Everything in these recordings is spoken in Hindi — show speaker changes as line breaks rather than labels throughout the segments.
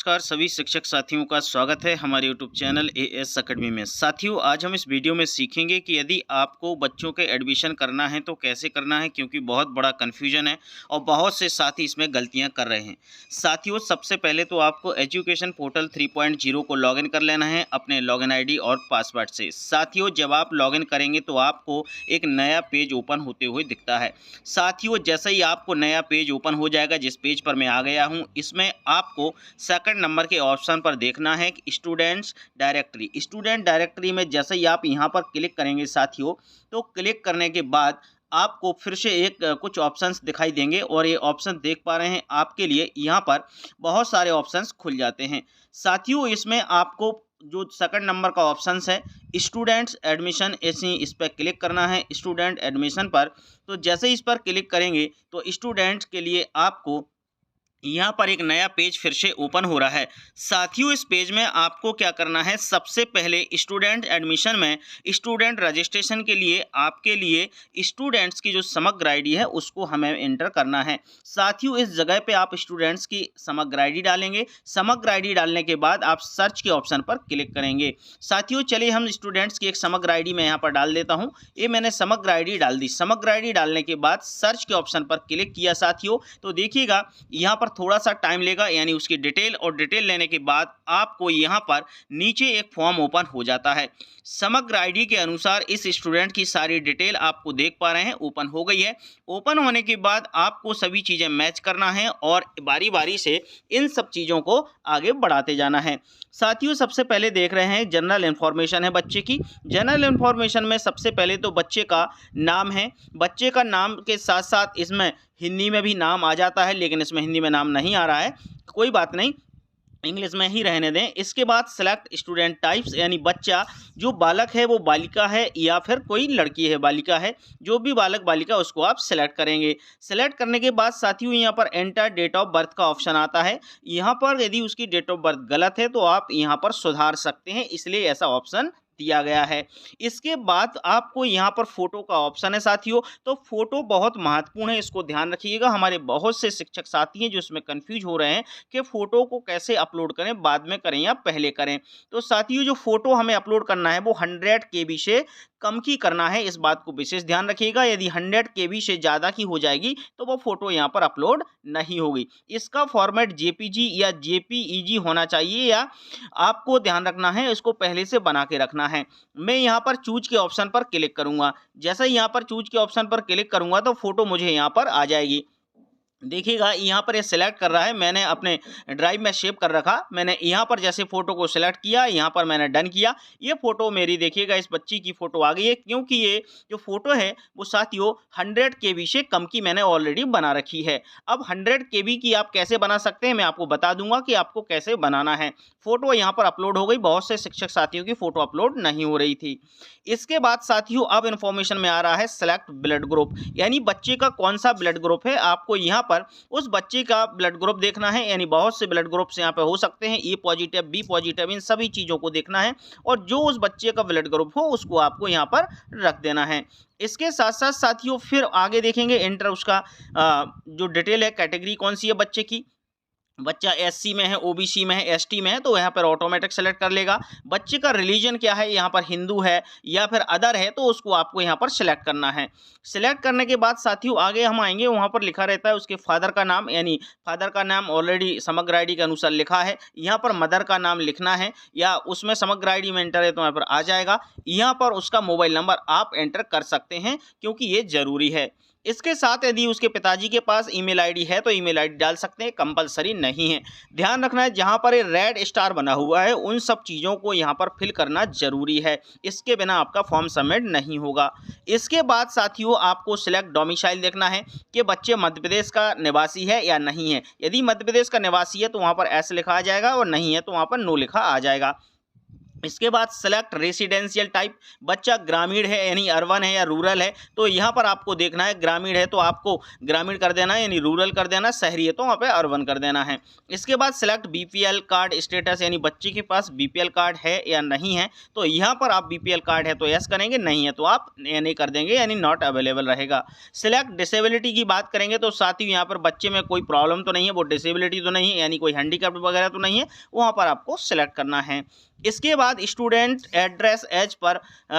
नमस्कार सभी शिक्षक साथियों का स्वागत है हमारे यूट्यूब चैनल एएस अकेडमी में। साथियों आज हम इस वीडियो में सीखेंगे कि यदि आपको बच्चों के एडमिशन करना है तो कैसे करना है, क्योंकि बहुत बड़ा कन्फ्यूजन है और बहुत से साथी इसमें गलतियां कर रहे हैं। साथियों सबसे पहले तो आपको एजुकेशन पोर्टल 3.0 को लॉगिन कर लेना है अपने लॉगिन आईडी और पासवर्ड से। साथियों जब आप लॉगिन करेंगे तो आपको एक नया पेज ओपन होते हुए दिखता है। साथियों जैसे ही आपको नया पेज ओपन हो जाएगा, जिस पेज पर मैं आ गया हूँ, इसमें आपको सेकंड नंबर के ऑप्शन पर देखना है कि स्टूडेंट्स डायरेक्टरी। स्टूडेंट डायरेक्टरी में जैसे ही आप यहां पर क्लिक करेंगे साथियों, तो क्लिक करने के बाद आपको फिर से कुछ ऑप्शंस दिखाई देंगे और ये ऑप्शन देख पा रहे हैं आपके लिए यहाँ पर बहुत सारे ऑप्शंस खुल जाते हैं। साथियों इसमें आपको जो सेकंड नंबर का ऑप्शन है स्टूडेंट्स एडमिशन, ऐसे इस पर क्लिक करना है स्टूडेंट एडमिशन पर। तो जैसे इस पर क्लिक करेंगे तो स्टूडेंट्स के लिए आपको यहाँ पर एक नया पेज फिर से ओपन हो रहा है। साथियों इस पेज में आपको क्या करना है, सबसे पहले स्टूडेंट एडमिशन में स्टूडेंट रजिस्ट्रेशन के लिए आपके लिए स्टूडेंट्स की जो समग्र आईडी है उसको हमें एंटर करना है। साथियों इस जगह पे आप स्टूडेंट्स की समग्र आईडी डालेंगे। समग्र आईडी डालने के बाद आप सर्च के ऑप्शन पर क्लिक करेंगे। साथियों चलिए हम स्टूडेंट्स की एक समग्र आईडी मैं यहाँ पर डाल देता हूँ। ये मैंने समग्र आईडी डाल दी। समग्र आईडी डालने के बाद सर्च के ऑप्शन पर क्लिक किया साथियों, तो देखिएगा यहाँ पर थोड़ा सा टाइम लेगा, यानी उसकी डिटेल, और डिटेल लेने के बाद आपको यहाँ पर नीचे एक फॉर्म ओपन हो जाता है। समग्र आईडी के अनुसार इस स्टूडेंट की सारी डिटेल आपको देख पा रहे हैं ओपन हो गई है। ओपन होने के बाद आपको सभी चीज़ें मैच करना है और बारी बारी से इन सब चीज़ों को आगे बढ़ाते जाना है। साथियों सबसे पहले देख रहे हैं जनरल इन्फॉर्मेशन है बच्चे की। जनरल इन्फॉर्मेशन में सबसे पहले तो बच्चे का नाम है। बच्चे का नाम के साथ साथ इसमें हिंदी में भी नाम आ जाता है, लेकिन इसमें हिंदी में नाम नहीं आ रहा है, कोई बात नहीं, इंग्लिश में ही रहने दें। इसके बाद सेलेक्ट स्टूडेंट टाइप्स, यानी बच्चा जो बालक है वो बालिका है या फिर कोई लड़की है बालिका है, जो भी बालक बालिका उसको आप सेलेक्ट करेंगे। सेलेक्ट करने के बाद साथियों यहाँ पर एंटर डेट ऑफ बर्थ का ऑप्शन आता है। यहाँ पर यदि उसकी डेट ऑफ बर्थ गलत है तो आप यहाँ पर सुधार सकते हैं, इसलिए ऐसा ऑप्शन दिया गया है। इसके बाद आपको यहाँ पर फोटो का ऑप्शन है साथियों, तो फोटो बहुत महत्वपूर्ण है, इसको ध्यान रखिएगा। हमारे बहुत से शिक्षक साथी हैं जो इसमें कंफ्यूज हो रहे हैं कि फोटो को कैसे अपलोड करें, बाद में करें या पहले करें। तो साथियों जो फोटो हमें अपलोड करना है वो 100 KB से कम की करना है, इस बात को विशेष ध्यान रखिएगा। यदि 100 KB से ज़्यादा की हो जाएगी तो वो फोटो यहाँ पर अपलोड नहीं होगी। इसका फॉर्मेट JPG या JPEG होना चाहिए, या आपको ध्यान रखना है इसको पहले से बना के रखना है। मैं यहाँ पर चूज के ऑप्शन पर क्लिक करूँगा। जैसे ही यहाँ पर चूज के ऑप्शन पर क्लिक करूँगा तो फोटो मुझे यहाँ पर आ जाएगी। देखिएगा यहाँ पर ये सिलेक्ट कर रहा है, मैंने अपने ड्राइव में सेव कर रखा। मैंने यहाँ पर जैसे फ़ोटो को सिलेक्ट किया, यहाँ पर मैंने डन किया, ये फ़ोटो मेरी देखिएगा इस बच्ची की फ़ोटो आ गई है, क्योंकि ये जो फ़ोटो है वो साथियों 100 KB से कम की मैंने ऑलरेडी बना रखी है। अब 100 KB की आप कैसे बना सकते हैं मैं आपको बता दूंगा कि आपको कैसे बनाना है। फ़ोटो यहाँ पर अपलोड हो गई, बहुत से शिक्षक साथियों की फ़ोटो अपलोड नहीं हो रही थी। इसके बाद साथियों अब इन्फॉर्मेशन में आ रहा है सेलेक्ट ब्लड ग्रुप, यानी बच्चे का कौन सा ब्लड ग्रुप है। आपको यहाँ पर उस बच्चे का ब्लड ग्रुप देखना है, यानी बहुत से ब्लड ग्रुप्स यहाँ पे हो सकते हैं, ए पॉजिटिव, बी पॉजिटिव, इन सभी चीज़ों को देखना है और जो उस बच्चे का ब्लड ग्रुप हो उसको आपको यहाँ पर रख देना है। इसके साथ साथ साथियों फिर आगे देखेंगे एंटर उसका जो डिटेल है, कैटेगरी कौन सी है बच्चे की। बच्चा SC में है, OBC में है, ST में है, तो यहाँ पर ऑटोमेटिक सेलेक्ट कर लेगा। बच्चे का रिलीजन क्या है, यहाँ पर हिंदू है या फिर अदर है, तो उसको आपको यहाँ पर सेलेक्ट करना है। सेलेक्ट करने के बाद साथियों आगे हम आएंगे, वहाँ पर लिखा रहता है उसके फादर का नाम, यानी फादर का नाम ऑलरेडी समग्र आईडी के अनुसार लिखा है। यहाँ पर मदर का नाम लिखना है, या उसमें समग्र आईडी में एंटर है तो यहाँ पर आ जाएगा। यहाँ पर उसका मोबाइल नंबर आप एंटर कर सकते हैं, क्योंकि ये ज़रूरी है। इसके साथ यदि उसके पिताजी के पास ईमेल आईडी है तो ईमेल आईडी डाल सकते हैं, कंपलसरी नहीं है। ध्यान रखना है जहां पर ये रेड स्टार बना हुआ है उन सब चीज़ों को यहां पर फिल करना जरूरी है, इसके बिना आपका फॉर्म सबमिट नहीं होगा। इसके बाद साथियों आपको सिलेक्ट डोमिसाइल देखना है कि बच्चे मध्य प्रदेश का निवासी है या नहीं है। यदि मध्य प्रदेश का निवासी है तो वहाँ पर एस लिखा आ जाएगा और नहीं है तो वहाँ पर नो लिखा आ जाएगा। इसके बाद सेलेक्ट रेसिडेंशियल टाइप, बच्चा ग्रामीण है यानी अर्बन है या रूरल है, तो यहाँ पर आपको देखना है, ग्रामीण है तो आपको ग्रामीण कर देना है यानी रूरल कर देना, शहरी है तो वहाँ पे अर्बन कर देना है। इसके बाद सेलेक्ट बीपीएल कार्ड स्टेटस, यानी बच्चे के पास बीपीएल कार्ड है या नहीं है, तो यहाँ पर आप बीपीएल कार्ड है तो यस करेंगे, नहीं है तो आप नहीं कर देंगे यानी नॉट अवेलेबल रहेगा। सिलेक्ट डिसेबिलिटी की बात करेंगे तो साथियों यहाँ पर बच्चे में कोई प्रॉब्लम तो नहीं है, वो डिसेबिलिटी तो नहीं है यानी कोई हैंडीकैप्ड वगैरह तो नहीं है, वहाँ पर आपको सेलेक्ट करना है। इसके बाद स्टूडेंट एड्रेस एज पर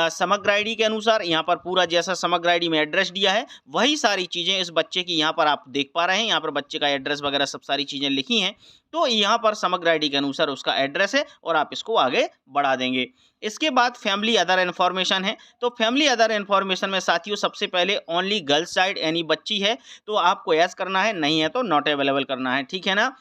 समग्र आईडी के अनुसार, यहाँ पर पूरा जैसा समग्र आईडी में एड्रेस दिया है वही सारी चीज़ें इस बच्चे की यहाँ पर आप देख पा रहे हैं। यहाँ पर बच्चे का एड्रेस वगैरह सब सारी चीज़ें लिखी हैं, तो यहाँ पर समग्र आईडी के अनुसार उसका एड्रेस है और आप इसको आगे बढ़ा देंगे। इसके बाद फैमिली अदर इन्फॉर्मेशन है, तो फैमिली अदर इन्फॉर्मेशन में साथियों सबसे पहले ओनली गर्ल्स साइड यानी बच्ची है तो आपको यस करना है, नहीं है तो नॉट अवेलेबल करना है, ठीक है ना।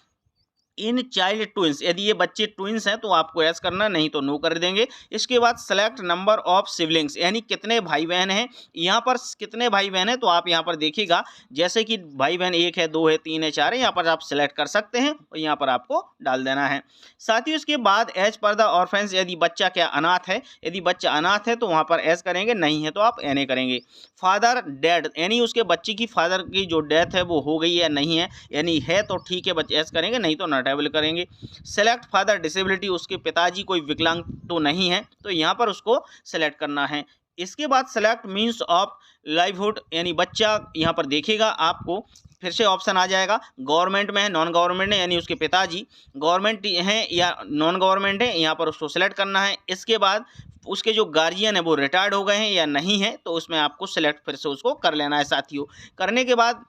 इन चाइल्ड ट्विंस, यदि ये बच्चे ट्विंस हैं तो आपको यस करना, नहीं तो नो कर देंगे। इसके बाद सेलेक्ट नंबर ऑफ सिबलिंग्स, यानी कितने भाई बहन हैं, यहाँ पर कितने भाई बहन हैं तो आप यहाँ पर देखिएगा जैसे कि भाई बहन 1 है 2 है 3 है 4 है, यहाँ पर आप सेलेक्ट कर सकते हैं और यहाँ पर आपको डाल देना है। साथ ही उसके बाद एज पर द ऑर्फेंस, यदि बच्चा क्या अनाथ है, यदि बच्चा अनाथ है तो वहाँ पर एस करेंगे, नहीं है तो आप एन ए करेंगे। फादर डेड, यानी उसके बच्चे की फादर की जो डेथ है वो हो गई है नहीं है, यानी है तो ठीक है बच्चे एस करेंगे, नहीं तो नॉट अवेलेबल करेंगे। सेलेक्ट फादर डिसेबिलिटी, उसके पिताजी कोई विकलांग तो नहीं है तो यहाँ पर उसको सेलेक्ट करना है। इसके बाद सेलेक्ट मीन्स ऑफ लाइवहुड, यानी बच्चा यहाँ पर देखेगा आपको फिर से ऑप्शन आ जाएगा, गवर्नमेंट में है नॉन गवर्नमेंट है, यानी उसके पिताजी गवर्नमेंट हैं या नॉन गवर्नमेंट है, यहाँ पर उसको सेलेक्ट करना है। इसके बाद उसके जो गार्जियन है वो रिटायर्ड हो गए हैं या नहीं है, तो उसमें आपको सेलेक्ट फिर से उसको कर लेना है साथियों। करने के बाद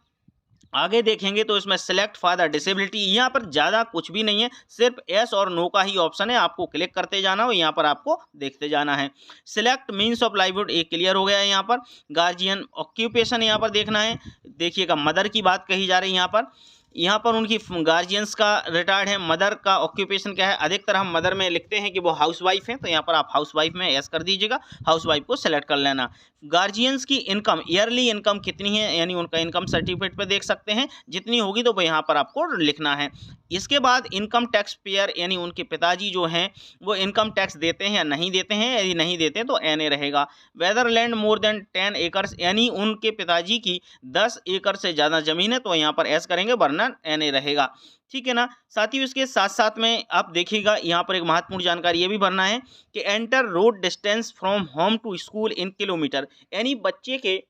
आगे देखेंगे तो इसमें सेलेक्ट फादर डिसेबिलिटी, यहाँ पर ज़्यादा कुछ भी नहीं है, सिर्फ यस और नो का ही ऑप्शन है, आपको क्लिक करते जाना हो, यहाँ पर आपको देखते जाना है। सिलेक्ट मीन्स ऑफ लाइवहुड, एक क्लियर हो गया है यहाँ पर। गार्जियन ऑक्यूपेशन यहाँ पर देखना है, देखिएगा मदर की बात कही जा रही है यहाँ पर उनकी गार्जियंस का रिटायर्ड है, मदर का ऑक्यूपेशन क्या है, अधिकतर हम मदर में लिखते हैं कि वो हाउसवाइफ हैं, तो यहाँ पर आप हाउसवाइफ में यस कर दीजिएगा, हाउसवाइफ को सेलेक्ट कर लेना। गार्जियंस की इनकम, ईयरली इनकम कितनी है, यानी उनका इनकम सर्टिफिकेट पे देख सकते हैं, जितनी होगी तो वो यहाँ पर आपको लिखना है। इसके बाद इनकम टैक्स पेयर, यानी उनके पिताजी जो हैं वो इनकम टैक्स देते हैं या नहीं देते हैं, यदि नहीं देते तो एन ए रहेगा। Whether land more than 10 acres, यानी उनके पिताजी की 10 एकड़ से ज़्यादा ज़मीन है तो यहाँ पर एस करेंगे, वरना एन ए रहेगा, ठीक है ना। साथियों इसके साथ साथ में आप देखिएगा यहाँ पर एक महत्वपूर्ण जानकारी ये भी भरना है कि enter road distance from home to school in kilometre, यानी बच्चे के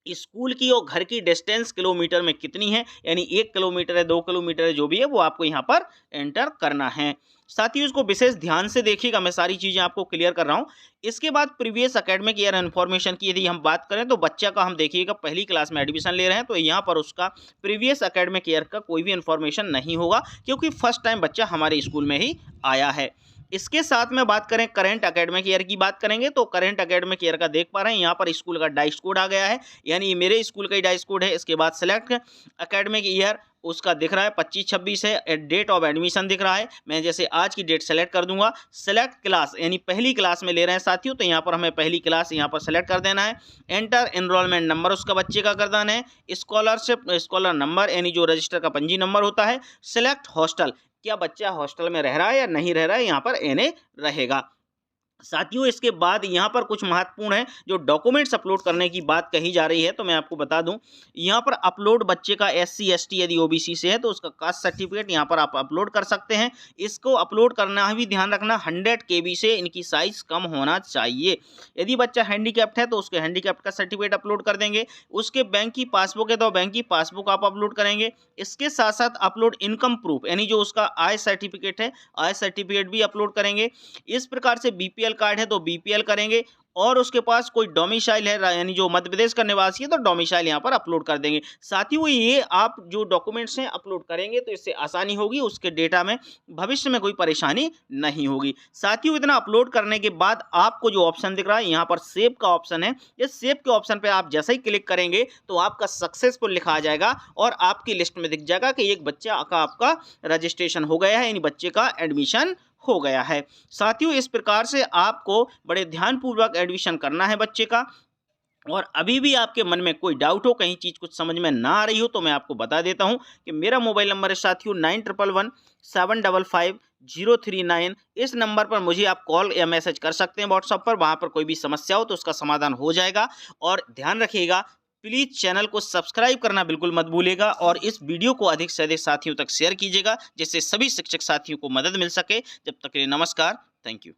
स्कूल की और घर की डिस्टेंस किलोमीटर में कितनी है, यानी 1 किलोमीटर है 2 किलोमीटर है जो भी है वो आपको यहाँ पर एंटर करना है। साथियों इसको विशेष ध्यान से देखिएगा, मैं सारी चीज़ें आपको क्लियर कर रहा हूँ। इसके बाद प्रीवियस एकेडमिक ईयर इन्फॉर्मेशन की यदि हम बात करें तो बच्चा का हम देखिएगा पहली क्लास में एडमिशन ले रहे हैं तो यहाँ पर उसका प्रीवियस एकेडमिक ईयर का कोई भी इन्फॉर्मेशन नहीं होगा, क्योंकि फर्स्ट टाइम बच्चा हमारे स्कूल में ही आया है। इसके साथ में बात करें करेंट एकेडमिक ईयर की बात करेंगे तो करेंट एकेडमिक ईयर का देख पा रहे हैं यहाँ पर स्कूल का डाइस कोड आ गया है, यानी ये मेरे स्कूल का ही डाइस कोड है। इसके बाद सेलेक्ट एकेडमिक ईयर उसका दिख रहा है 25-26 है, डेट ऑफ एडमिशन दिख रहा है, मैं जैसे आज की डेट सेलेक्ट कर दूंगा। सेलेक्ट क्लास, यानी पहली क्लास में ले रहे हैं साथियों तो यहाँ पर हमें पहली क्लास यहाँ पर सेलेक्ट कर देना है। एंटर एनरोलमेंट नंबर उसका बच्चे का कर देना है। स्कॉलरशिप स्कॉलर नंबर, यानी जो रजिस्टर का पंजी नंबर होता है। सेलेक्ट हॉस्टल, क्या बच्चा हॉस्टल में रह रहा है या नहीं रह रहा है, यहाँ पर एन ए रहेगा। साथियों इसके बाद यहाँ पर कुछ महत्वपूर्ण है जो डॉक्यूमेंट्स अपलोड करने की बात कही जा रही है, तो मैं आपको बता दूं यहाँ पर अपलोड बच्चे का SC ST यदि OBC से है तो उसका कास्ट सर्टिफिकेट यहाँ पर आप अपलोड कर सकते हैं। इसको अपलोड करना भी ध्यान रखना 100 KB से इनकी साइज कम होना चाहिए। यदि बच्चा हैंडीकैप्ड है तो उसके हैंडीकैप्ड का सर्टिफिकेट अपलोड कर देंगे। उसके बैंक की पासबुक है तो बैंक की पासबुक आप अपलोड करेंगे। इसके साथ साथ अपलोड इनकम प्रूफ, यानी जो उसका आय सर्टिफिकेट है आय सर्टिफिकेट भी अपलोड करेंगे। इस प्रकार से BPL कार्ड है तो BPL करेंगे, और उसके पास कोई डोमिसाइल है यानी जो मध्य प्रदेश का निवासी है तो डोमिसाइल यहाँ पर अपलोड कर देंगे। साथियों ये आप जो डॉक्यूमेंट्स हैं अपलोड करेंगे तो इससे आसानी होगी, उसके डेटा में भविष्य में कोई परेशानी नहीं होगी। साथियों इतना अपलोड करने के बाद आपको जो ऑप्शन दिख रहा है यहाँ पर सेव का ऑप्शन है, इस सेव के ऑप्शन पर आप जैसे ही क्लिक करेंगे तो आपका सक्सेसफुल लिखा आ जाएगा और आपकी लिस्ट में दिख जाएगा कि एक बच्चा का आपका रजिस्ट्रेशन हो गया है, यानी बच्चे का एडमिशन हो गया है। साथियों इस प्रकार से आपको बड़े ध्यानपूर्वक एडमिशन करना है बच्चे का। और अभी भी आपके मन में कोई डाउट हो, कहीं चीज़ कुछ समझ में ना आ रही हो, तो मैं आपको बता देता हूं कि मेरा मोबाइल नंबर है साथियों 9111755039। इस नंबर पर मुझे आप कॉल या मैसेज कर सकते हैं व्हाट्सएप पर। वहां पर कोई भी समस्या हो तो उसका समाधान हो जाएगा। और ध्यान रखिएगा, प्लीज़ चैनल को सब्सक्राइब करना बिल्कुल मत भूलिएगा और इस वीडियो को अधिक से अधिक साथियों तक शेयर कीजिएगा, जिससे सभी शिक्षक साथियों को मदद मिल सके। जब तक के लिए नमस्कार, थैंक यू।